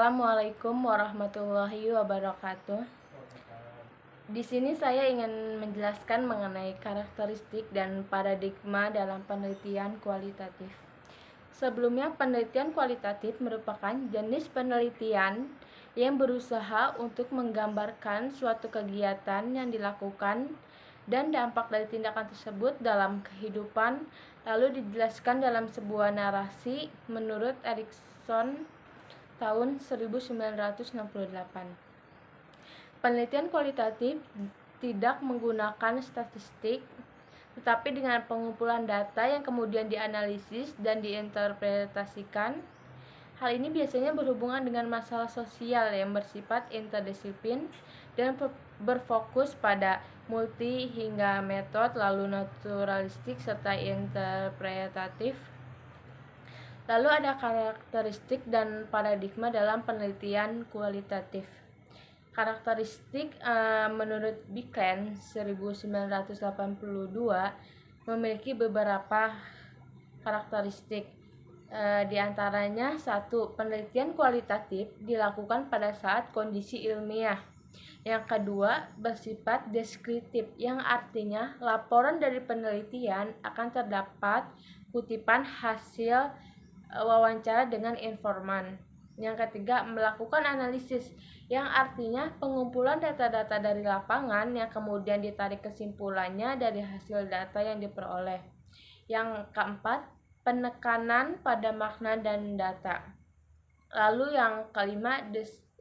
Assalamualaikum warahmatullahi wabarakatuh. Di sini saya ingin menjelaskan mengenai karakteristik dan paradigma dalam penelitian kualitatif. Sebelumnya, penelitian kualitatif merupakan jenis penelitian yang berusaha untuk menggambarkan suatu kegiatan yang dilakukan dan dampak dari tindakan tersebut dalam kehidupan, lalu dijelaskan dalam sebuah narasi menurut Erikson tahun 1968. Penelitian kualitatif tidak menggunakan statistik, tetapi dengan pengumpulan data yang kemudian dianalisis dan diinterpretasikan. Hal ini biasanya berhubungan dengan masalah sosial yang bersifat interdisiplin dan berfokus pada multi hingga metode, lalu naturalistik serta interpretatif. Lalu ada karakteristik dan paradigma dalam penelitian kualitatif. Karakteristik menurut Bicklin 1982 memiliki beberapa karakteristik. Di antaranya, 1. Penelitian kualitatif dilakukan pada saat kondisi ilmiah. Yang kedua, bersifat deskriptif, yang artinya laporan dari penelitian akan terdapat kutipan hasil wawancara dengan informan. Yang ketiga, melakukan analisis, yang artinya pengumpulan data-data dari lapangan yang kemudian ditarik kesimpulannya dari hasil data yang diperoleh. Yang keempat, penekanan pada makna dan data. Lalu yang kelima,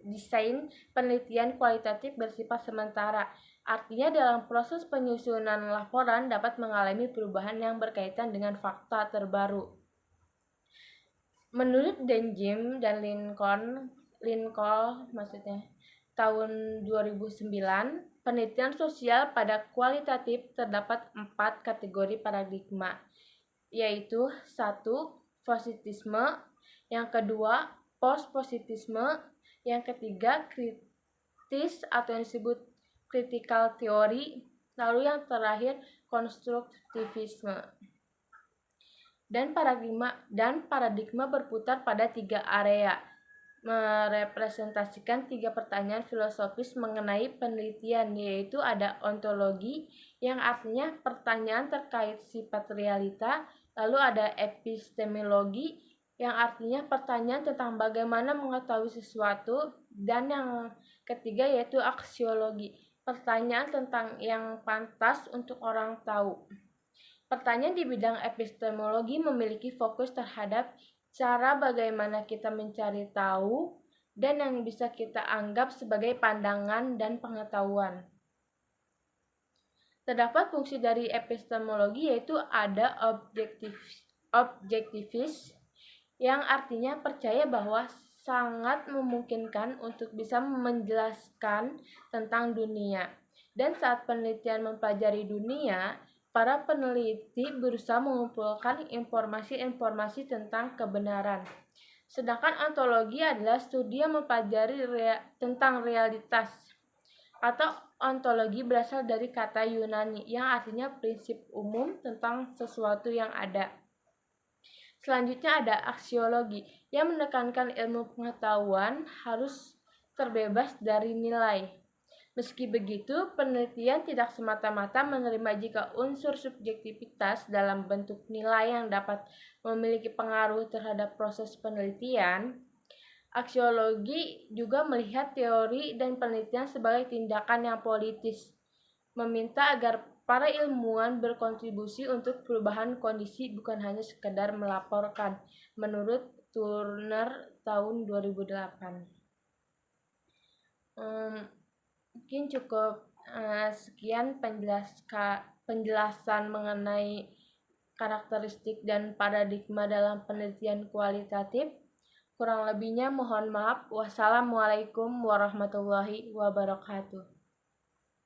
desain penelitian kualitatif bersifat sementara. Artinya dalam proses penyusunan laporan dapat mengalami perubahan yang berkaitan dengan fakta terbaru. Menurut Denjim dan Lincoln tahun 2009, penelitian sosial pada kualitatif terdapat 4 kategori paradigma, yaitu 1. Positisme, yang kedua post-positisme, yang ketiga kritis atau yang disebut critical theory, lalu yang terakhir konstruktivisme. Dan paradigma berputar pada 3 area, merepresentasikan 3 pertanyaan filosofis mengenai penelitian, yaitu ada ontologi, yang artinya pertanyaan terkait sifat realita, lalu ada epistemologi, yang artinya pertanyaan tentang bagaimana mengetahui sesuatu, dan yang ketiga yaitu aksiologi, pertanyaan tentang yang pantas untuk orang tahu. Pertanyaan di bidang epistemologi memiliki fokus terhadap cara bagaimana kita mencari tahu dan yang bisa kita anggap sebagai pandangan dan pengetahuan. Terdapat fungsi dari epistemologi, yaitu ada objektivis, yang artinya percaya bahwa sangat memungkinkan untuk bisa menjelaskan tentang dunia. Dan saat penelitian mempelajari dunia, para peneliti berusaha mengumpulkan informasi-informasi tentang kebenaran. Sedangkan ontologi adalah studi yang mempelajari tentang realitas, atau ontologi berasal dari kata Yunani yang artinya prinsip umum tentang sesuatu yang ada. Selanjutnya ada aksiologi, yang menekankan ilmu pengetahuan harus terbebas dari nilai. Meski begitu, penelitian tidak semata-mata menerima jika unsur subjektivitas dalam bentuk nilai yang dapat memiliki pengaruh terhadap proses penelitian. Aksiologi juga melihat teori dan penelitian sebagai tindakan yang politis, meminta agar para ilmuwan berkontribusi untuk perubahan kondisi, bukan hanya sekedar melaporkan, menurut Turner tahun 2008. Mungkin cukup sekian penjelasan mengenai karakteristik dan paradigma dalam penelitian kualitatif. Kurang lebihnya mohon maaf. Wassalamualaikum warahmatullahi wabarakatuh.